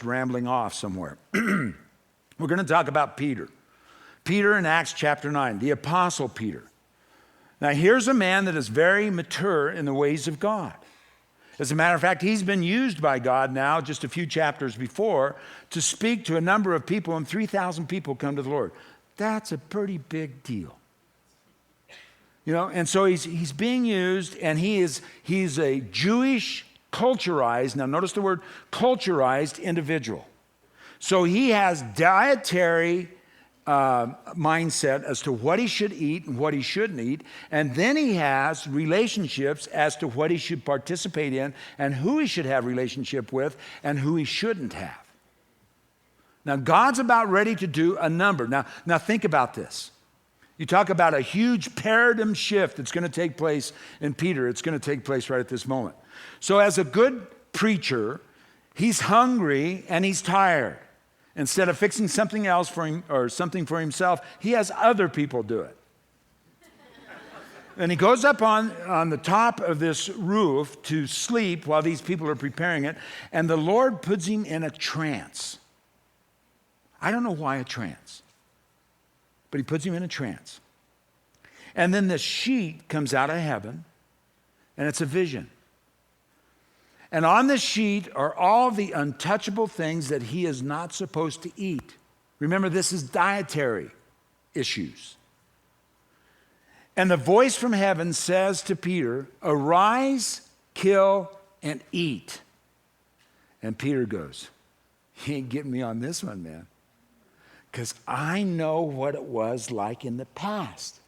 rambling off somewhere. We're going to talk about Peter. Peter in Acts chapter 9, the Apostle Peter. Now, here's a man that is very mature in the ways of God. As a matter of fact, he's been used by God now, just a few chapters before, to speak to a number of people, and 3,000 people come to the Lord. That's a pretty big deal. You know, and so he's being used, and he's a Jewish culturized, now notice the word culturized individual. So he has dietary mindset as to what he should eat and what he shouldn't eat. And then he has relationships as to what he should participate in and who he should have relationship with and who he shouldn't have. Now, God's about ready to do a number. Now think about this. You talk about a huge paradigm shift that's going to take place in Peter. It's going to take place right at this moment. So as a good preacher, he's hungry and he's tired. Instead of fixing something else for him or something for himself, he has other people do it. And he goes up on the top of this roof to sleep while these people are preparing it, and the Lord puts him in a trance. I don't know why a trance, but he puts him in a trance. And then this sheet comes out of heaven, and it's a vision. And on the sheet are all the untouchable things that he is not supposed to eat. Remember, this is dietary issues. And the voice from heaven says to Peter, "Arise, kill, and eat." And Peter goes, "You ain't getting me on this one, man. Because I know what it was like in the past."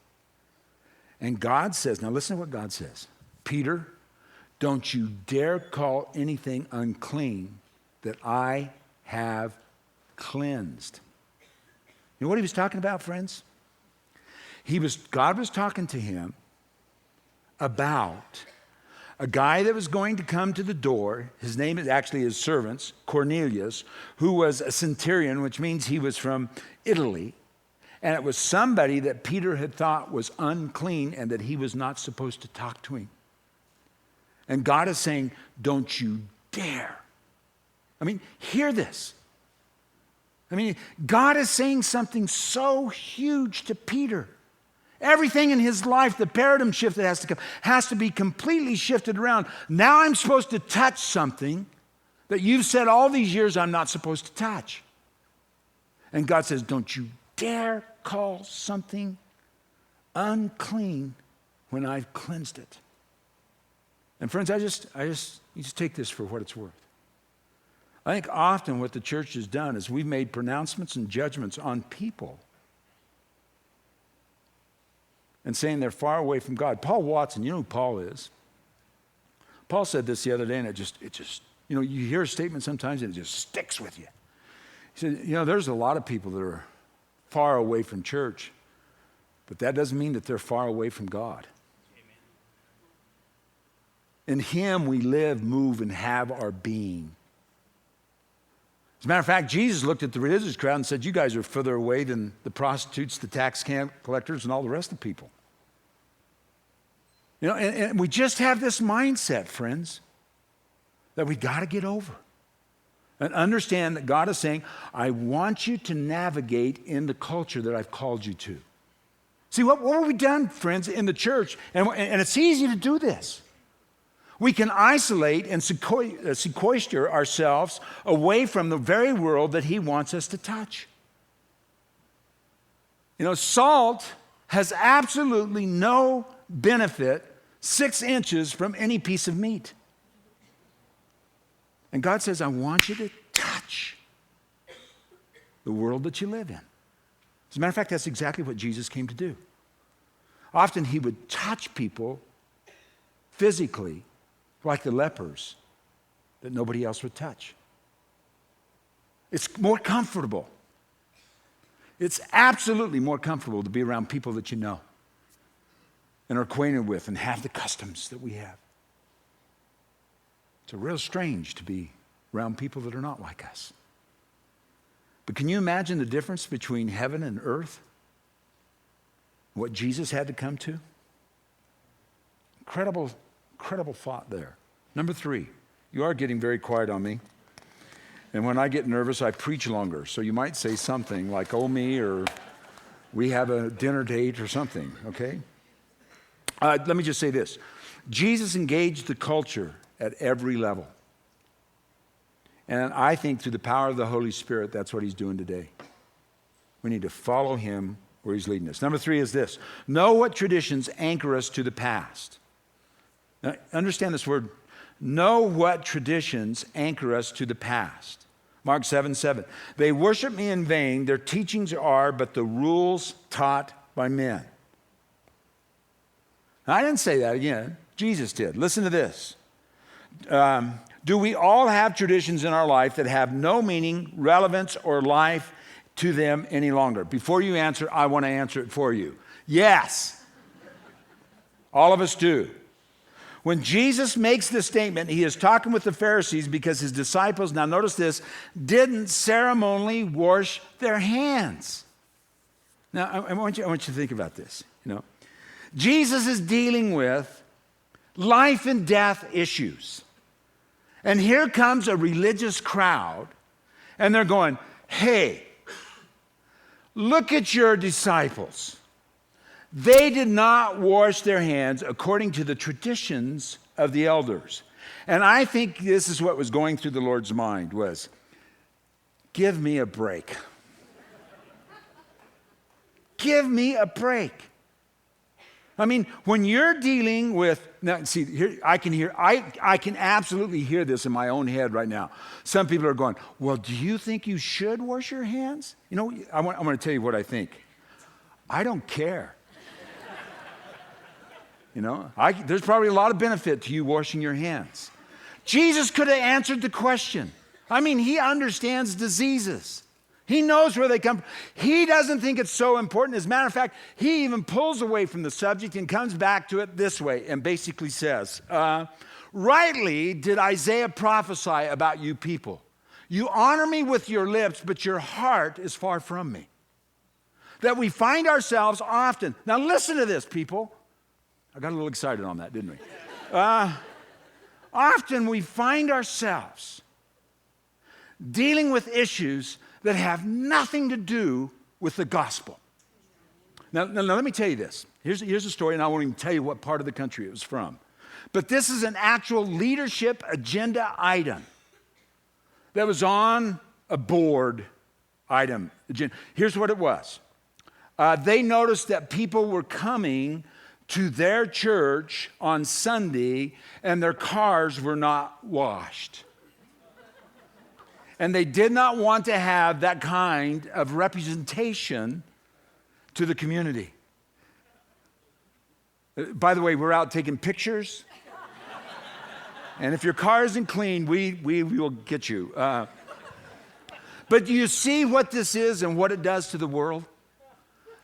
And God says, now listen to what God says. "Peter, don't you dare call anything unclean that I have cleansed." You know what he was talking about, friends? God was talking to him about a guy that was going to come to the door. His name is actually his servants, Cornelius, who was a centurion, which means he was from Italy. And it was somebody that Peter had thought was unclean and that he was not supposed to talk to him. And God is saying, don't you dare. I mean, hear this. I mean, God is saying something so huge to Peter. Everything in his life, the paradigm shift that has to come, has to be completely shifted around. Now I'm supposed to touch something that you've said all these years I'm not supposed to touch. And God says, don't you dare call something unclean when I've cleansed it. And friends, you just take this for what it's worth. I think often what the church has done is we've made pronouncements and judgments on people and saying they're far away from God. Paul Watson, you know who Paul is? Paul said this the other day, and it just, you know, you hear a statement sometimes and it just sticks with you. He said, you know, there's a lot of people that are far away from church, but that doesn't mean that they're far away from God. In him we live, move, and have our being. As a matter of fact, Jesus looked at the religious crowd and said, you guys are further away than the prostitutes, the tax collectors, and all the rest of the people. You know, and we just have this mindset, friends, that we got to get over. And understand that God is saying, I want you to navigate in the culture that I've called you to. See, what have we done, friends, in the church? And it's easy to do this. We can isolate and sequester ourselves away from the very world that he wants us to touch. You know, salt has absolutely no benefit 6 inches from any piece of meat. And God says, I want you to touch the world that you live in. As a matter of fact, that's exactly what Jesus came to do. Often he would touch people physically like the lepers that nobody else would touch. It's more comfortable. It's absolutely more comfortable to be around people that you know and are acquainted with and have the customs that we have. It's real strange to be around people that are not like us. But can you imagine the difference between heaven and earth? What Jesus had to come to? Incredible thought there. Number 3, you are getting very quiet on me. And when I get nervous, I preach longer. So you might say something like, oh, me, or we have a dinner date or something, okay? Let me just say this. Jesus engaged the culture at every level. And I think through the power of the Holy Spirit, that's what he's doing today. We need to follow him where he's leading us. Number 3 is this. Know what traditions anchor us to the past. Now, understand this word. Know what traditions anchor us to the past. Mark 7:7. They worship me in vain. Their teachings are but the rules taught by men. Now, I didn't say that again. Jesus did. Listen to this. Do we all have traditions in our life that have no meaning, relevance, or life to them any longer? Before you answer, I want to answer it for you. Yes. All of us do. When Jesus makes this statement, he is talking with the Pharisees because his disciples, now notice this, didn't ceremonially wash their hands. Now, I want you to think about this. Jesus is dealing with life and death issues. And here comes a religious crowd, and they're going, hey, look at your disciples. They did not wash their hands according to the traditions of the elders. And I think this is what was going through the Lord's mind was, give me a break. Give me a break. I mean, when you're dealing with, now see, here I can absolutely hear this in my own head right now. Some people are going, well, do you think you should wash your hands? I'm going to tell you what I think. I don't care. There's probably a lot of benefit to you washing your hands. Jesus could have answered the question. I mean, he understands diseases. He knows where they come from. He doesn't think it's so important. As a matter of fact, he even pulls away from the subject and comes back to it this way and basically says, rightly did Isaiah prophesy about you people. You honor me with your lips, but your heart is far from me. That we find ourselves often. Now listen to this, people. I got a little excited on that, didn't we? Often we find ourselves dealing with issues that have nothing to do with the gospel. Now let me tell you this. Here's a story, and I won't even tell you what part of the country it was from. But this is an actual leadership agenda item that was on a board item. Here's what it was. They noticed that people were coming to their church on Sunday, and their cars were not washed. And they did not want to have that kind of representation to the community. By the way, we're out taking pictures. And if your car isn't clean, we will get you. But do you see what this is and what it does to the world?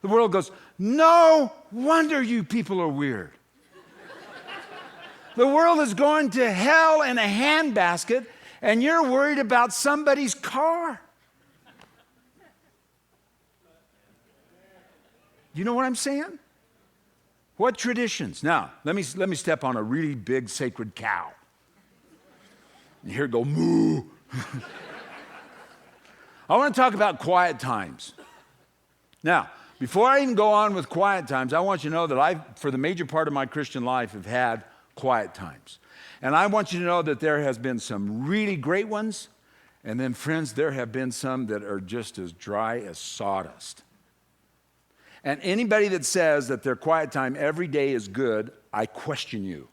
The world goes, no wonder you people are weird. The world is going to hell in a handbasket, and you're worried about somebody's car. You know what I'm saying? What traditions? Now, let me step on a really big sacred cow. And here go, moo. I want to talk about quiet times. Now, before I even go on with quiet times, I want you to know that for the major part of my Christian life, have had quiet times. And I want you to know that there has been some really great ones, and then, friends, there have been some that are just as dry as sawdust. And anybody that says that their quiet time every day is good, I question you.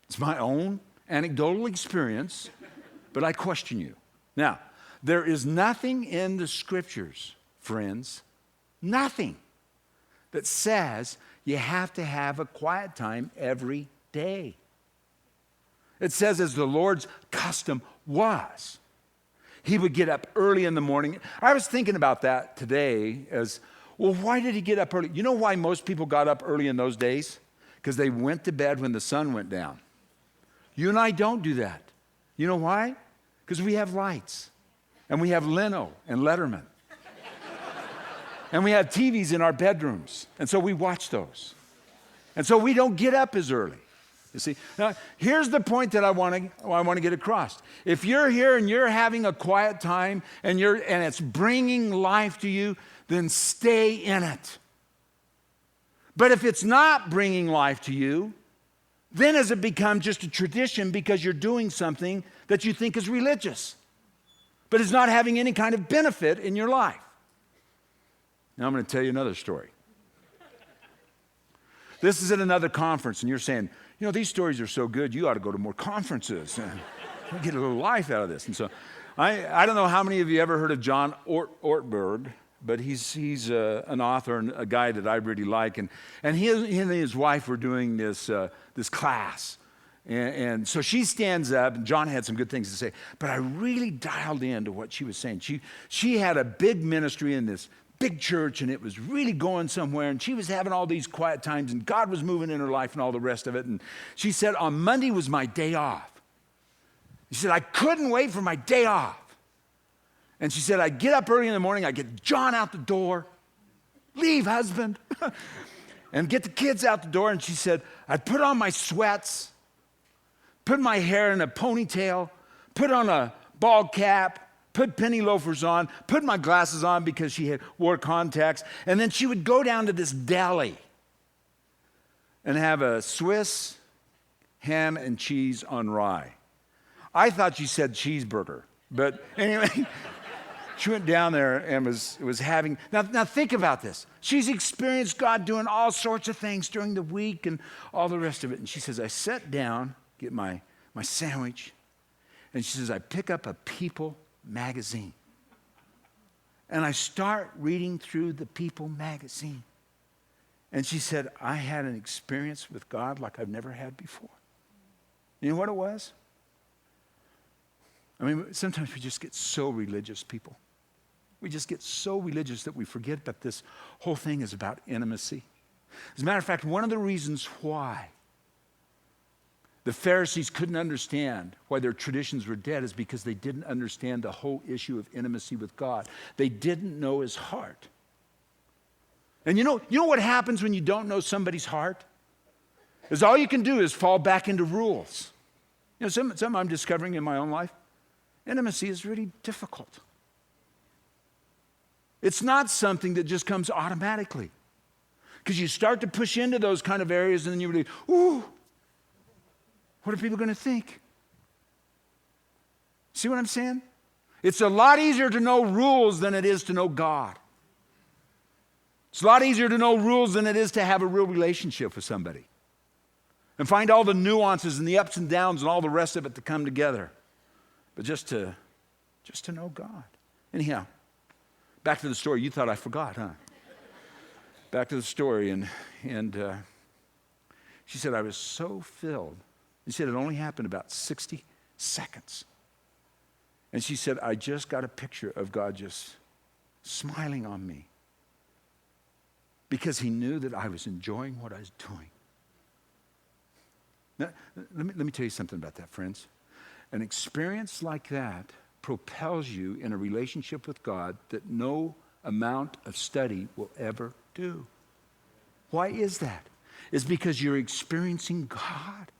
It's my own anecdotal experience, but I question you. Now, there is nothing in the scriptures, friends, nothing that says you have to have a quiet time every day. It says as the Lord's custom was. He would get up early in the morning. I was thinking about that today as, well, why did he get up early? You know why most people got up early in those days? Because they went to bed when the sun went down. You and I don't do that. You know why? Because we have lights. And we have Leno and Letterman. And we have TVs in our bedrooms. And so we watch those. And so we don't get up as early. You see? Now, here's the point that I want to get across. If you're here and you're having a quiet time and it's bringing life to you, then stay in it. But if it's not bringing life to you, then has it become just a tradition because you're doing something that you think is religious, but is not having any kind of benefit in your life? Now I'm going to tell you another story. This is at another conference, and you're saying, you know, these stories are so good, you ought to go to more conferences and get a little life out of this. And so I don't know how many of you ever heard of John Ortberg, but he's an author and a guy that I really like. And he and his wife were doing this class. And so she stands up, and John had some good things to say, but I really dialed into what she was saying. She had a big ministry in this big church, and it was really going somewhere, and she was having all these quiet times, and God was moving in her life and all the rest of it. And she said, on Monday was my day off. She said, I couldn't wait for my day off. And she said, I'd get up early in the morning, I'd get John out the door, leave, husband, and get the kids out the door. And she said, I'd put on my sweats, put my hair in a ponytail, put on a bald cap, put penny loafers on, put my glasses on because she wore contacts, and then she would go down to this deli and have a Swiss ham and cheese on rye. I thought she said cheeseburger, but anyway, she went down there and was having, now think about this. She's experienced God doing all sorts of things during the week and all the rest of it. And she says, I sat down, get my sandwich, and she says, I pick up a People magazine. And I start reading through the People magazine. And she said, I had an experience with God like I've never had before. You know what it was? I mean, sometimes we just get so religious, people. We just get so religious that we forget that this whole thing is about intimacy. As a matter of fact, one of the reasons why the Pharisees couldn't understand why their traditions were dead is because they didn't understand the whole issue of intimacy with God. They didn't know his heart. And you know what happens when you don't know somebody's heart? Is all you can do is fall back into rules. You know, some I'm discovering in my own life. Intimacy is really difficult. It's not something that just comes automatically. Because you start to push into those kind of areas and then you really, ooh, what are people going to think? See what I'm saying? It's a lot easier to know rules than it is to know God. It's a lot easier to know rules than it is to have a real relationship with somebody. And find all the nuances and the ups and downs and all the rest of it to come together. But just to know God. Anyhow, back to the story. You thought I forgot, huh? Back to the story. And she said, I was so filled. She said it only happened about 60 seconds. And she said, I just got a picture of God just smiling on me. Because he knew that I was enjoying what I was doing. Now, let me tell you something about that, friends. An experience like that propels you in a relationship with God that no amount of study will ever do. Why is that? It's because you're experiencing God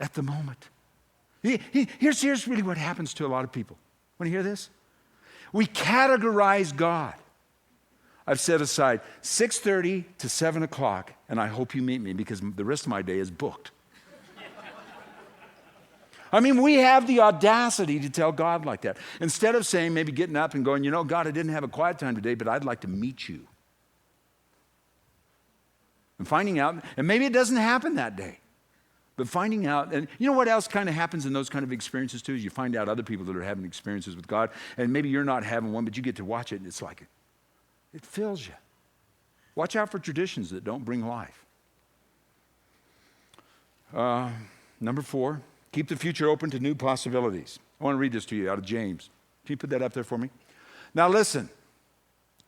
at the moment. Here's really what happens to a lot of people. Want to hear this? We categorize God. I've set aside 6:30 to 7 o'clock, and I hope you meet me because the rest of my day is booked. I mean, we have the audacity to tell God like that. Instead of saying, maybe getting up and going, you know, God, I didn't have a quiet time today, but I'd like to meet you. And finding out, and maybe it doesn't happen that day, but finding out, and you know what else kind of happens in those kind of experiences too, is you find out other people that are having experiences with God, and maybe you're not having one, but you get to watch it, and it's like, it fills you. Watch out for traditions that don't bring life. Number 4. Keep the future open to new possibilities. I want to read this to you out of James. Can you put that up there for me? Now listen,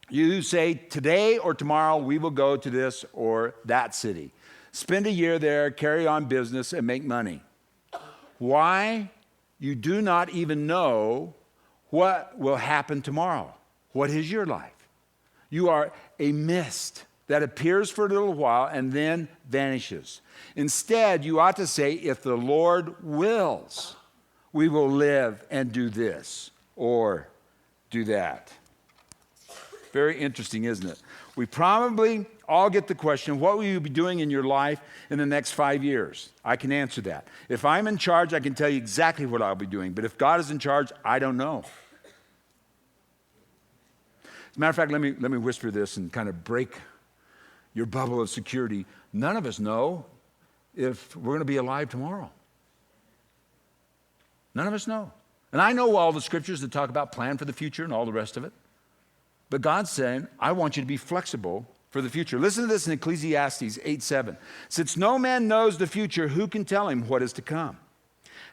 you say today or tomorrow we will go to this or that city. Spend a year there, carry on business, and make money. Why? You do not even know what will happen tomorrow. What is your life? You are a mist that appears for a little while and then vanishes. Instead, you ought to say, if the Lord wills, we will live and do this or do that. Very interesting, isn't it? We probably all get the question, what will you be doing in your life in the next 5 years? I can answer that. If I'm in charge, I can tell you exactly what I'll be doing. But if God is in charge, I don't know. As a matter of fact, let me whisper this and kind of break your bubble of security. None of us know if we're going to be alive tomorrow. None of us know. And I know all the scriptures that talk about plan for the future and all the rest of it. But God's saying, I want you to be flexible for the future. Listen to this in Ecclesiastes 8:7. Since no man knows the future, who can tell him what is to come?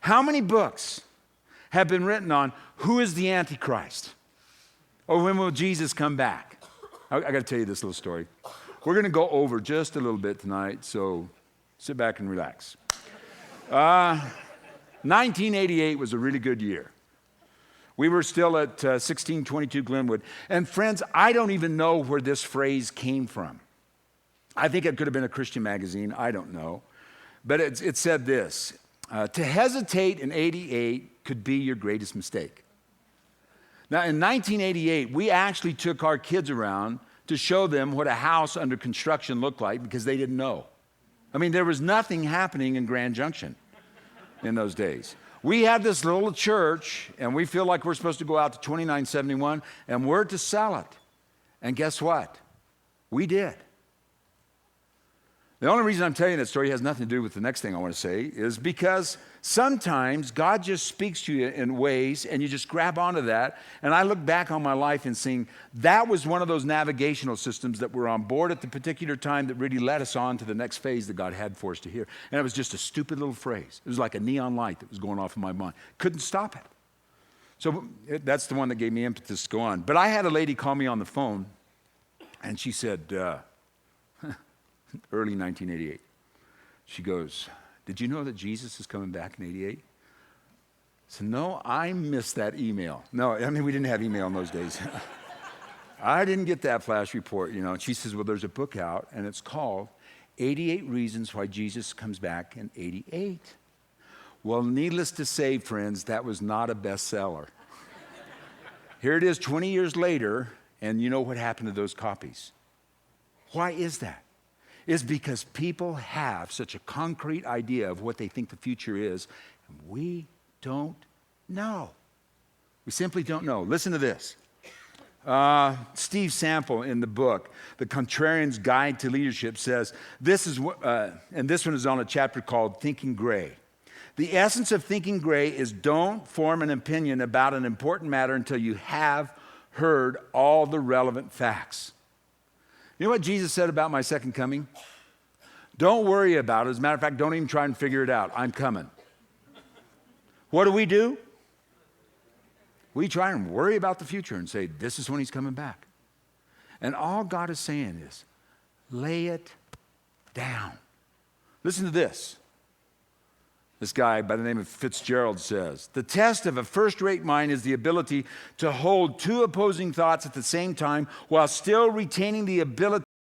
How many books have been written on who is the Antichrist? Or when will Jesus come back? I got to tell you this little story. We're going to go over just a little bit tonight, so sit back and relax. 1988 was a really good year. We were still at 1622 Glenwood. And friends, I don't even know where this phrase came from. I think it could have been a Christian magazine. I don't know. But it said this, to hesitate in 88 could be your greatest mistake. Now, in 1988, we actually took our kids around to show them what a house under construction looked like because they didn't know. I mean, there was nothing happening in Grand Junction in those days. We had this little church, and we feel like we're supposed to go out to 2971, and we're to sell it. And guess what? We did. The only reason I'm telling you that story has nothing to do with the next thing I want to say is because sometimes God just speaks to you in ways, and you just grab onto that. And I look back on my life and seeing that was one of those navigational systems that were on board at the particular time that really led us on to the next phase that God had for us to hear. And it was just a stupid little phrase. It was like a neon light that was going off in my mind. Couldn't stop it. So that's the one that gave me impetus to go on. But I had a lady call me on the phone, and she said, early 1988, she goes, did you know that Jesus is coming back in 88? I said, no, I missed that email. No, I mean, we didn't have email in those days. I didn't get that flash report, you know. And she says, well, there's a book out, and it's called 88 Reasons Why Jesus Comes Back in 88. Well, needless to say, friends, that was not a bestseller. Here it is 20 years later, and you know what happened to those copies. Why is that? It's because people have such a concrete idea of what they think the future is, and we don't know. We simply don't know. Listen to this. Steve Sample in the book, The Contrarian's Guide to Leadership, says, and this one is on a chapter called Thinking Gray. The essence of thinking gray is don't form an opinion about an important matter until you have heard all the relevant facts. You know what Jesus said about my second coming? Don't worry about it. As a matter of fact, don't even try and figure it out. I'm coming. What do? We try and worry about the future and say, this is when he's coming back. And all God is saying is, lay it down. Listen to this. This guy by the name of Fitzgerald says, the test of a first-rate mind is the ability to hold two opposing thoughts at the same time while still retaining the ability